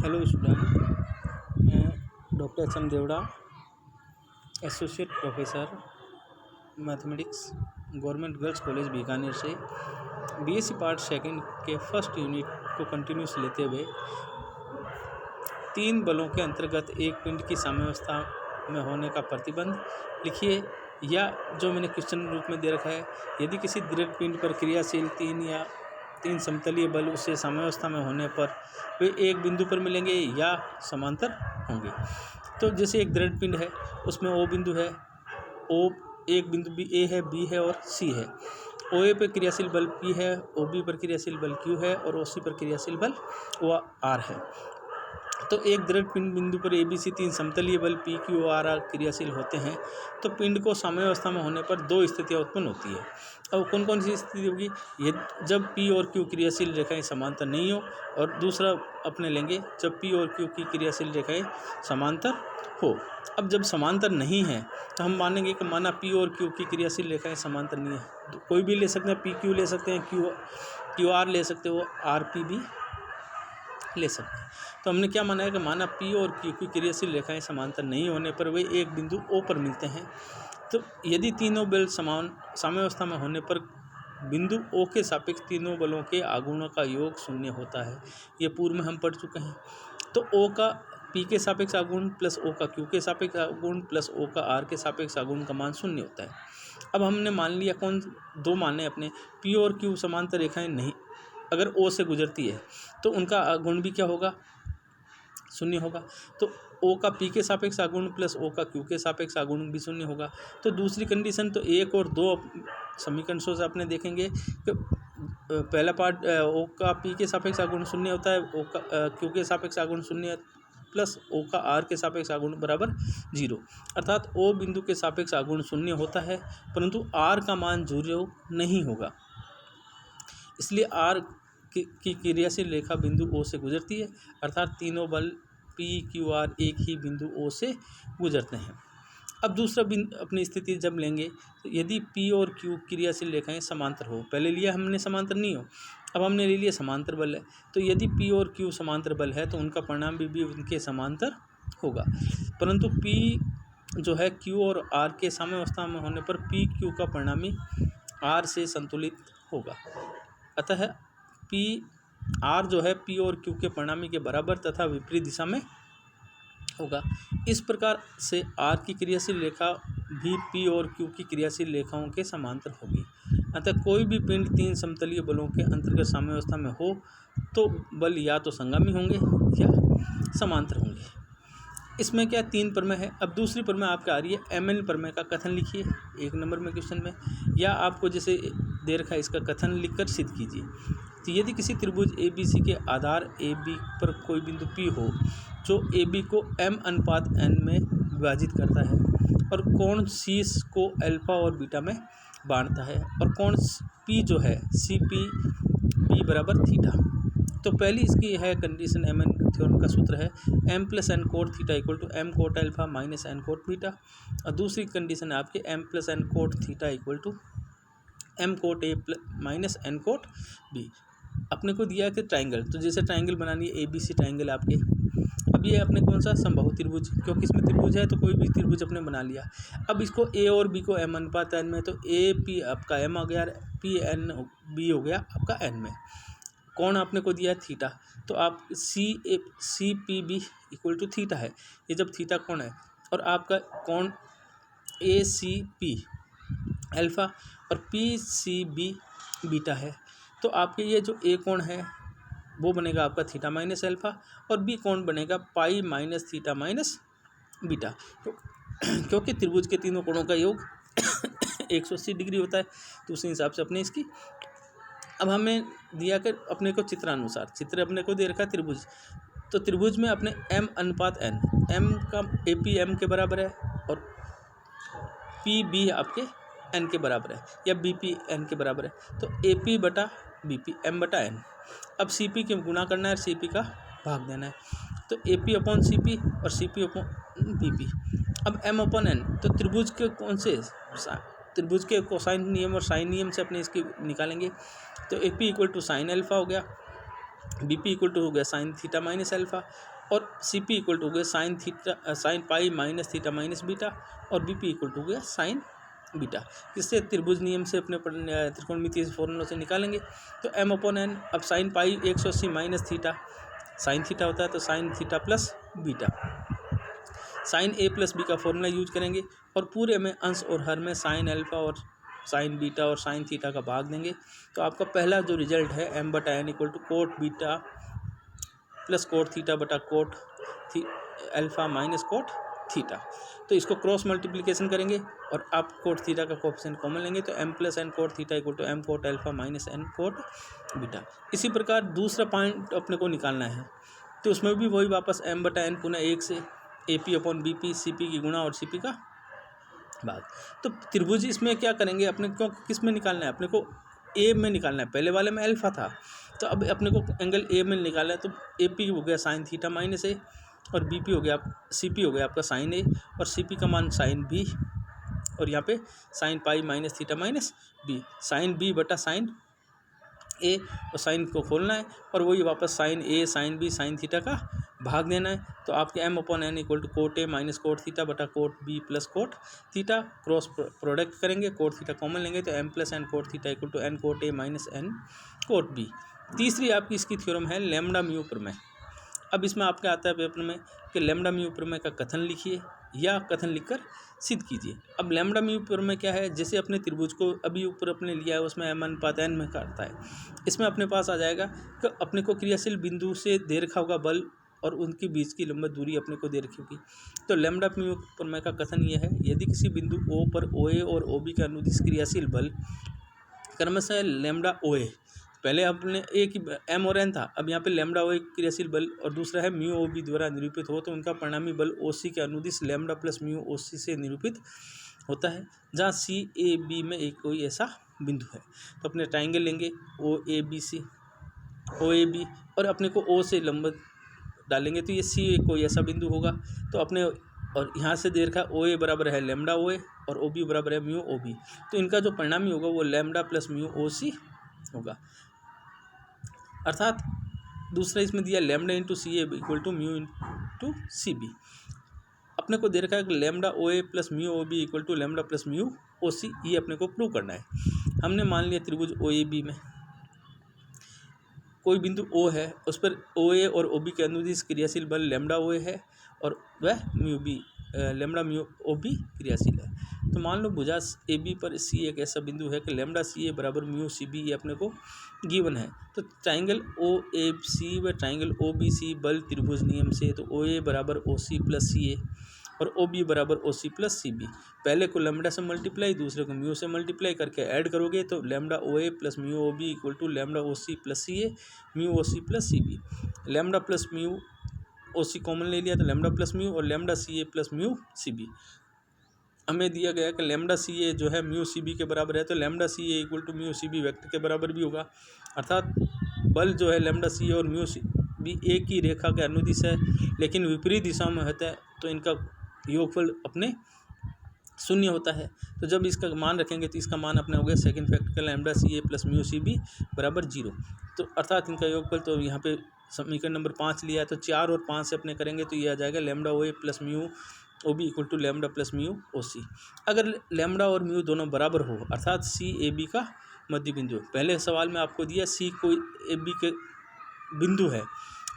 Hello student, मैं doctor H M. Deora, associate professor mathematics, government girls college Bikaner से BSc part second के first unit को continues लेते हुए तीन बलों के अंतर्गत एक पिंड की साम्यावस्था में होने का प्रतिबंध लिखिए। या जो मैंने क्वेश्चन रूप में दे रखा है, यदि किसी दृढ़ पिंड पर क्रियाशील तीन समतलीय बल उससे साम्यावस्था में होने पर वे एक बिंदु पर मिलेंगे या समांतर होंगे। तो जैसे एक दृढ़ पिंड है, उसमें ओ बिंदु है, ओ एक बिंदु बी ए है, बी है और सी है। ओ ए पर क्रियाशील बल पी है, ओ बी पर क्रियाशील बल क्यू है और ओ सी पर क्रियाशील बल ओ आर है। तो एक दृढ़ पिंड बिंदु पर ए बी सी तीन समतलीय बल पी क्यू आर आर क्रियाशील होते हैं। तो पिंड को साम्यावस्था में होने पर दो स्थितियाँ उत्पन्न होती है। अब कौन कौन सी स्थिति होगी? ये जब पी और क्यू क्रियाशील रेखाएं समांतर नहीं हो, और दूसरा अपने लेंगे जब पी और क्यू की क्रियाशील रेखाएं समांतर हो। अब जब समांतर नहीं है तो हम मानेंगे कि माना पी और क्यू की क्रियाशील रेखाएं समांतर नहीं है, तो कोई भी ले सकते हैं, पी क्यू ले सकते हैं, क्यू आर ले सकते हो, आर पी भी ले सकते हैं। तो हमने क्या माना है कि माना पी और क्यू की क्रियाशील रेखाएं समांतर नहीं होने पर वे एक बिंदु ओ पर मिलते हैं। तो यदि तीनों बल समान साम्यावस्था में होने पर बिंदु ओ के सापेक्ष तीनों बलों के आघूर्णों का योग शून्य होता है। ये पूर्व में हम पढ़ चुके हैं। तो ओ का पी के सापेक्ष आघूर्ण प्लस ओ का क्यू के सापेक्ष आघूर्ण प्लस ओ का आर के सापेक्ष आघूर्ण का मान शून्य होता है। अब हमने मान लिया कौन दो माने अपने, पी और क्यू समांतर रेखाएं नहीं अगर ओ से गुजरती है तो उनका आघूर्ण भी क्या होगा? शून्य होगा। तो ओ का पी के सापेक्ष आघूर्ण प्लस ओ का क्यू के सापेक्ष आघूर्ण भी शून्य होगा। तो दूसरी कंडीशन तो एक और दो समीकरण से अपने देखेंगे कि पहला पार्ट ओ का पी के सापेक्ष आघूर्ण शून्य होता है, ओ का क्यू के सापेक्ष आघूर्ण शून्य प्लस ओ का आर के सापेक्ष आघूर्ण बराबर 0। अर्थात ओ बिंदु के सापेक्ष आघूर्ण शून्य होता है परंतु आर का मान 0 नहीं होगा। इसलिए आर की क्रियाशील रेखा बिंदु ओ से गुजरती है, अर्थात तीनों बल पी क्यू आर एक ही बिंदु ओ से गुजरते हैं। अब दूसरा बिंदु अपनी स्थिति जब लेंगे, तो यदि पी और क्यू क्रियाशील रेखाएं समांतर हो, पहले लिया हमने समांतर नहीं हो, अब हमने ले लिया समांतर बल है। तो यदि पी और क्यू समांतर बल है तो उनका परिणाम भी उनके समांतर होगा। परंतु पी जो है क्यू और आर के साम्यावस्था में होने पर पी क्यू का परिणामी आर से संतुलित होगा। अतः पी आर जो है पी और क्यू के परिणामी के बराबर तथा विपरीत दिशा में होगा। इस प्रकार से आर की क्रियाशील रेखा भी पी और क्यू की क्रियाशील रेखाओं के समांतर होगी। अतः कोई भी पिंड तीन समतलीय बलों के अंतर्गत साम्यावस्था में हो तो बल या तो संगामी होंगे या समांतर होंगे। इसमें क्या तीन प्रमेय है। अब दूसरी प्रमेय आपके आ रही है एम.एन. प्रमेय का कथन लिखिए 1 नंबर में क्वेश्चन में, या आपको जैसे दे रखा है इसका कथन लिखकर सिद्ध कीजिए। तो यदि किसी त्रिभुज ए बी सी के आधार ए बी पर कोई बिंदु पी हो जो ए बी को m/n में विभाजित करता है और कोण सी को अल्फा और बीटा में बांटता है, और कोण पी जो है सी पी बी बराबर थीटा। तो पहली इसकी है कंडीशन, एम एन थ्योरम का सूत्र है m + n cot theta equal to m cot alpha minus n cot beta. और दूसरी कंडीशन है आपके m + n cot theta equal to m cot A minus n cot B. अपने को दिया है कि ट्राइंगल, तो जैसे ट्राइंगल बनानी है ABC ट्राइंगल आपके। अब ये अपने कौन सा समबाहु त्रिभुज, क्योंकि इसमें त्रिभुज है तो कोई भी त्रिभुज अपने बना लिया। अब इसको A और B को m/n में, तो AP आपका m हो गया, PNB हो गया आपका n में। कौन आपने को दिया है थीटा, तो आप CPB इक्वल टू थीटा है। ये जब थीटा कौन है और आपका कौन ACP अल्फा और PCB बीटा है, तो आपके ये जो ए कोण है वो बनेगा आपका थीटा माइनस अल्फा और बी कोण बनेगा पाई माइनस थीटा माइनस बीटा। क्योंकि त्रिभुज के तीनों कोणों का योग 180 डिग्री होता है, तो उसी हिसाब से अपने इसकी। अब हमें दिया कर अपने को चित्रानुसार, चित्र अपने को दे रखा त्रिभुज, तो त्रिभुज में अपने m/n, m का AP m के बराबर है और PB आपके n के बराबर है या BP n के बराबर है। तो AP बटा BP m/n। अब CP के गुणा करना है और CP का भाग देना है, तो AP अपॉन CP और CP अपॉन BP। अब m/n, तो त्रिभुज के कौन से त्रिभुज के कोसाइन नियम और साइन नियम से अपने इसकी निकालेंगे। तो AP equal to sine alpha हो गया बी पी इक्वल टू हो गया साइन थीटा माइनस अल्फ़ा, और सी पी इक्वल टू हो गया sign pi minus theta minus beta, और बी पी इक्वल टू हो गया साइन बीटा। इससे त्रिभुज नियम से अपने त्रिकोणमितीय फॉर्मूलों से निकालेंगे। तो एम अपॉन एन, अब sine pi 180 minus theta sine theta होता है, तो sine theta plus beta, sine A plus B का फॉर्मूला यूज करेंगे, और पूरे में अंश और हर में साइन अल्फ़ा और साइन बीटा और साइन थीटा का भाग देंगे। तो आपका पहला जो रिजल्ट है एम बटा N equal to cot beta plus cot theta बटा cot alpha minus cot theta. तो इसको क्रॉस मल्टीप्लिकेशन करेंगे और आप कोट थीटा का कोफिशिएंट कॉमन लेंगे, तो M plus N cot theta equal to M cot alpha minus N cot beta. इसी प्रकार दूसरा पॉइंट अपने को निकालना है, तो उसमें भी वही वापस एम बटा एन पुनः 1 से A P upon B P, C P की गुणा और सी पी का भाग। तो त्रिभुज इसमें क्या करेंगे, अपने को किस में निकालना है, अपने को ए में निकालना है। पहले वाले में अल्फ़ा था, तो अब अपने को एंगल ए में निकालना है। तो ए पी हो गया साइन थीटा माइनस ए, और बी पी हो गया, सी पी हो गया आपका साइन ए, और सी पी का मान साइन बी, और यहाँ पे sine pi minus theta minus B, sine B बटा साइन ए, और साइन को खोलना है, और वही वापस sine A sine B sine theta का भाग देना है। तो आपके M upon N equal to cot A minus cot theta बटा cot B plus cot theta, cross product करेंगे, कोट थीटा कॉमन लेंगे, तो M plus N cot theta equal to N cot A minus N cot B. तीसरी आपकी इसकी theorem है lambda mu प्रमेय। अब इसमें आपका आता है पेपर में कि लैम्डा म्यू प्रमेय का कथन लिखिए या कथन लिखकर सिद्ध कीजिए। अब लैम्डा म्यू प्रमेय क्या है, जैसे अपने त्रिभुज को अभी ऊपर अपने लिया है उसमें एम अनुपात एन में करता है। इसमें अपने पास आ जाएगा कि अपने को क्रियाशील बिंदु से दे रखा होगा बल, और उनकी बीच की लंबवत दूरी अपने को दे रखी होगी। तो लैम्डा म्यू प्रमेय का कथन यह है, यदि किसी बिंदु O पर OA और OB के अनुदिश क्रियाशील बल क्रमशः लैम्डा OA, पहले अपने एक ही एम और एन था, अब यहाँ पे लैम्डा OA क्रियाशील बल और दूसरा है म्यू OB द्वारा निरूपित हो, तो उनका परिणामी बल OC के अनुदिश लैम्डा प्लस म्यू OC से निरूपित होता है, जहाँ CAB में एक कोई ऐसा बिंदु है। तो अपने ट्राइंगल लेंगे OAB, और अपने को O से लंबवत डालेंगे, तो ये C कोई ऐसा बिंदु होगा। तो अपने और यहाँ से दे रखा OA बराबर है लैम्डा OA और OB बराबर है म्यू OB, तो इनका जो परिणामी होगा वो लैम्डा प्लस म्यू OC होगा। अर्थात दूसरा इसमें दिया lambda into C A equal to mu into C B. अपने को दे रखा है कि lambda OA plus mu OB equal to lambda plus mu OC, ये अपने को प्रूव करना है। हमने मान लिया त्रिभुज OAB में कोई बिंदु O है, उस पर OA और OB के अनुदिश क्रियाशील बल लैम्डा OA है, और वह mu B lambda mu OB क्रियाशील है। तो मान लो भुजा AB पर C एक ऐसा बिंदु है कि लैम्डा CA बराबर म्यू CB, ये अपने को गिवन है। तो ट्राइंगल OAC व ट्राइंगल OBC बल त्रिभुज नियम से, तो OA बराबर OC प्लस CA और OB बराबर OC प्लस CB। पहले को लैम्डा से मल्टीप्लाई, दूसरे को म्यू से मल्टीप्लाई करके ऐड करोगे, तो lambda OA plus mu OB equal to lambda OC plus CA mu OC plus CB। Lambda plus mu OC common ले लिया, तो लैम्डा प्लस म्यू और lambda CA plus mu CB। हमें दिया गया कि लैम्डा CA जो है म्यू CB के बराबर है, तो lambda CA equal to mu CB vector के बराबर भी होगा। अर्थात बल जो है लैम्डा CA और म्यू CB एक ही रेखा के अनुदिश है, लेकिन विपरीत दिशा में होता है, तो इनका योगफल अपने शून्य होता है। तो जब इसका मान रखेंगे तो इसका मान अपने हो गया सेकंड फैक्टर का lambda CA plus mu CB बराबर 0। तो अर्थात इनका योगफल, तो यहाँ पे समीकरण नंबर 5 लिया है, तो 4 और 5 से अपने करेंगे तो ये आ जाएगा lambda OA plus mu OB equal to lambda plus mu OC। अगर लैम्डा और म्यू दोनों बराबर हो, अर्थात CAB का मध्य बिंदु, पहले सवाल में आपको दिया C कोई AB के बिंदु है,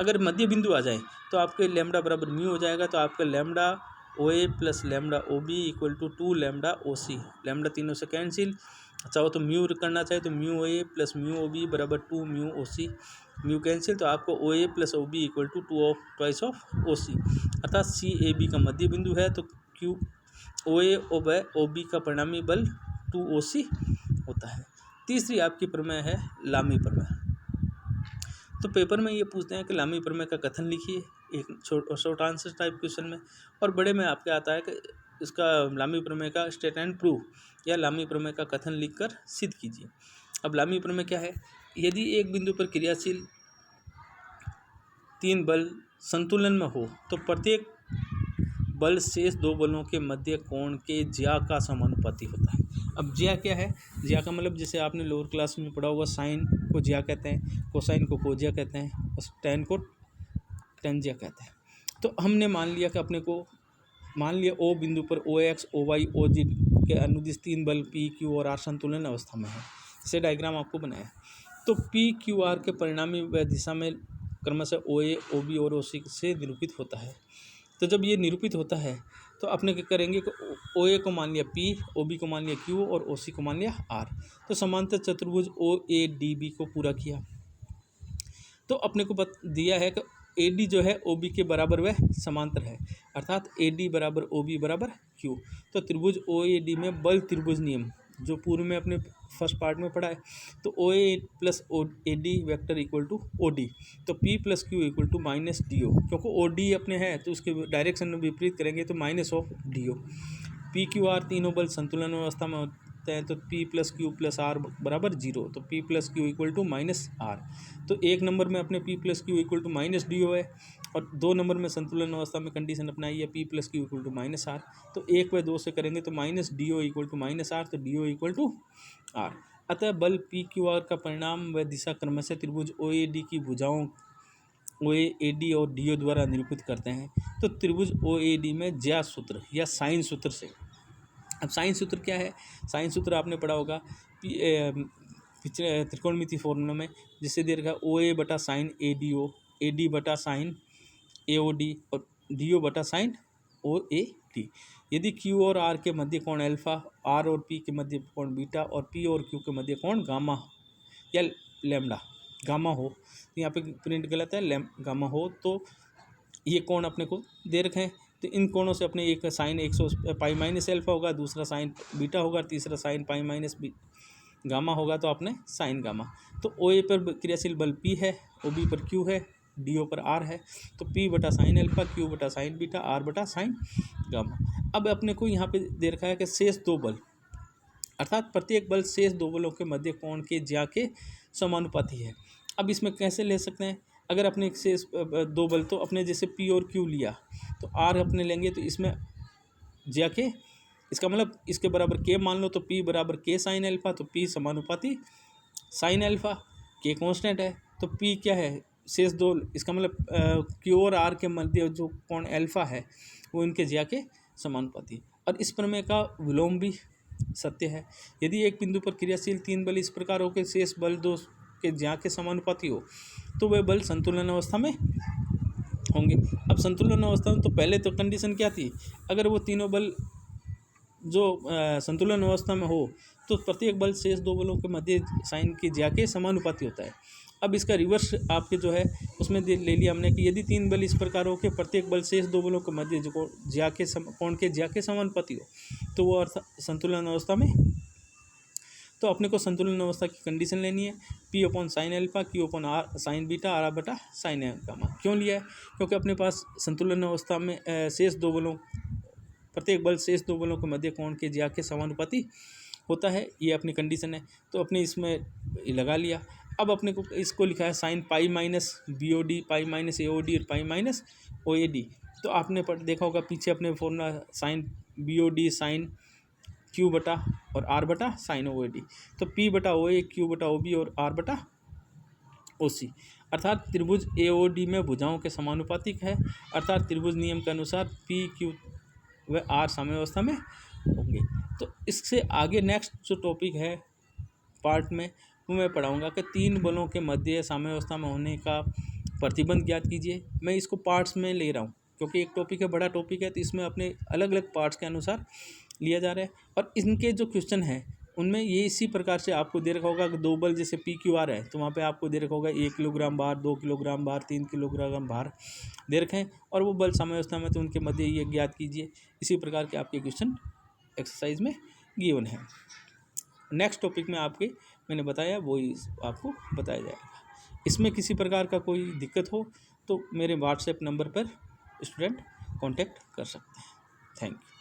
अगर मध्य बिंदु आ जाए तो आपके लैम्डा बराबर म्यू हो जाएगा, तो आपका lambda OA plus lambda OB equal to 2 lambda OC, lambda तीनों से कैंसिल, चाहो तो म्यू करना चाहे तो mu OA plus mu OB बराबर 2 म्यू OC, म्यू कैंसिल, तो आपको OA plus OB equal to 2 of twice of OC। अर्थात CAB का मध्य बिंदु है, तो Q OA और OB का परिणामी बल 2 OC होता है। तीसरी आपकी प्रमेय है लामी प्रमेय। तो पेपर में ये पूछते हैं कि लामी प्रमेय का कथन लिखिए, एक शॉर्ट आंसर टाइप क्वेश्चन में, और बड़े में आपके आता है कि इसका लामी प्रमेय का स्टेट एंड प्रूव या लामी प्रमेय का कथन लिखकर सिद्ध कीजिए। अब लामी प्रमेय क्या है, यदि एक बिंदु पर क्रियाशील 3 बल संतुलन में हो, तो प्रत्येक बल शेष दो बलों के मध्य कोण के ज्या का समानुपाती होता है। अब ज्या क्या है? ज्या का मतलब जैसे आपने लोअर क्लास में पढ़ा होगा, साइन को ज्या कहते हैं, कोसाइन को कोज्या कहते हैं और टेन को टेंज्या कहते हैं। तो हमने मान लिया कि अपने को मान लिया ओ बिंदु पर ओ एक्स, ओ वाई, ओ जी के अनुदिश तीन बल पी क्यू और आर संतुलन अवस्था में है। इसे डायग्राम आपको बनाया। तो पी क्यू आर के परिणामी व दिशा में क्रमशः ओ ए, ओ बी और ओ सी से निरूपित होता है। तो जब ये निरूपित होता है तो अपने क्या करेंगे कि ओ ए को मान लिया पी, ओ बी को मान लिया क्यू और ओ सी को मान लिया आर। तो समांतर चतुर्भुज ओ ए डी बी को पूरा किया। तो अपने को दिया है कि ए डी जो है ओ बी के बराबर वह समांतर है, अर्थात ए डी बराबर ओ बी बराबर क्यू। तो त्रिभुज ओ ए डी में बल त्रिभुज नियम जो पूर्व में अपने फर्स्ट पार्ट में पढ़ा है, तो O A plus O A D vector equal to O D, तो P plus Q equal to minus D O, क्योंकि ओ डी अपने है तो उसके डायरेक्शन में विपरीत करेंगे तो minus of D O. P Q R तीनों बल संतुलन अवस्था में होते हैं, तो P plus Q plus R बराबर जीरो, तो P plus Q equal to minus R. तो एक नंबर में अपने P plus Q equal to minus D O है, और दो नंबर में संतुलन अवस्था में कंडीशन अपनाई है P plus Q equal to minus R. तो एक व दो से करेंगे तो minus D O equal to minus R, तो D O equal to R. अतः बल पी क्यू आर का परिणाम व दिशा क्रमशः त्रिभुज ओ ए डी की भुजाओं ओ ए डी और डी ओ द्वारा निरूपित करते हैं। तो त्रिभुज ओ ए डी में ज्या सूत्र या साइन सूत्र से, अब साइन सूत्र क्या है? साइन सूत्र आपने पढ़ा होगा पिछले त्रिकोणमिति फॉर्मूला में, जिससे दे रखा है ओ ए बटा sine A D O, A D बटा साइन ए ओ डी और डी ओ बटा साइन ओ ए डी। यदि क्यू और आर के मध्य कोण अल्फा, आर और पी के मध्य कोण बीटा और पी और क्यू के मध्य कोण गामा या लैम्डा गामा हो, तो यहाँ पे प्रिंट गलत है, गामा हो, तो ये कोण अपने को दे रखे हैं। तो इन कोणों से अपने एक साइन 100 पाई माइनस अल्फा होगा, दूसरा साइन बीटा होगा, तीसरा साइन पाई माइनस गामा होगा, तो आपने साइन गामा। तो ओ ए पर क्रियाशील बल पी है, ओ बी पर क्यू है, डी ओ पर आर है, तो पी बटा साइन अल्फा, क्यू बटा साइन बीटा, आर बटा साइन गामा। अब अपने को यहाँ पे दे रखा है कि शेष दो बल, अर्थात प्रत्येक बल शेष दो बलों के मध्य कोण के ज्या के समानुपाती है। अब इसमें कैसे ले सकते हैं? अगर अपने शेष दो बल, तो अपने जैसे पी और क्यू लिया तो आर अपने लेंगे, तो इसमें ज्या के, इसका मतलब इसके बराबर के मान लो, तो पी बराबर के साइन अल्फा, तो पी समानुपाती साइन अल्फा, के कांस्टेंट है, तो पी क्या है? शेष दो, इसका मतलब क्यू और आर के मध्य जो कोण अल्फा है वो इनके ज्या के समानुपाती। और इस प्रमेय का विलोम भी सत्य है। यदि एक बिंदु पर क्रियाशील तीन बल इस प्रकार हो कि शेष बल दो के ज्या के समानुपाती हो, तो वह बल संतुलन अवस्था में होंगे। अब संतुलन अवस्था में तो पहले तो कंडीशन क्या थी? अगर वो तीनों बल जो संतुलन अवस्था में हो, तो प्रत्येक बल शेष दो बलों के मध्य साइन की ज्या के समानुपाती होता है। अब इसका रिवर्स आपके जो है उसमें ले लिया हमने कि यदि तीन बल इस प्रकार हो कि प्रत्येक बल शेष दो बलों के मध्य जो ज्या के कोण के ज्या के समानुपाती हो, तो वो अर्थ संतुलन अवस्था में। तो अपने को संतुलन अवस्था की कंडीशन लेनी है, P upon sine alpha, Q upon R sine beta, R बटा साइन गामा। क्यों लिया है? क्योंकि अपने पास संतुलन अवस्था में शेष दो बलों, प्रत्येक बल शेष दो बलों के मध्य कोण के ज्या के समानुपाती होता है, ये अपनी कंडीशन है। तो अपने इसमें लगा लिया। अब अपने को इसको लिखा है sine pi minus B O D, pi minus A O D और pi minus O A D. तो आपने देखा होगा पीछे अपने formula sine B O D sine Q बटा और आर बटा साइन ओ ए डी, तो पी बटा ओ ए, क्यू बटा ओ बी और आर बटा ओ सी, अर्थात त्रिभुज ए ओ डी में भुजाओं के समानुपातिक है, अर्थात त्रिभुज नियम के अनुसार पी क्यू व आर साम्यावस्था में होंगे। तो इससे आगे नेक्स्ट जो टॉपिक है पार्ट में वो मैं पढ़ाऊँगा कि तीन बलों के मध्य साम्यावस्था में होने का प्रतिबंध ज्ञात कीजिए। मैं इसको पार्ट्स में ले रहा हूँ क्योंकि एक टॉपिक है, बड़ा टॉपिक है, तो इसमें अपने अलग अलग पार्ट्स के अनुसार लिया जा रहा है। और इनके जो क्वेश्चन हैं उनमें ये इसी प्रकार से आपको दे रखा होगा कि दो बल जैसे पी क्यू आर है, तो वहाँ पे आपको दे रखा होगा 1 किलोग्राम भार, 2 किलोग्राम भार, 3 किलोग्राम भार दे रखे हैं, और वो बल साम्यावस्था में, तो उनके मध्य ये ज्ञात कीजिए। इसी प्रकार के आपके क्वेश्चन एक्सरसाइज में गिवन है। नेक्स्ट टॉपिक में आपके मैंने बताया वो आपको बताया जाएगा। इसमें किसी प्रकार का कोई दिक्कत हो तो मेरे व्हाट्सएप नंबर पर स्टूडेंट कांटेक्ट कर सकते हैं। Thank you.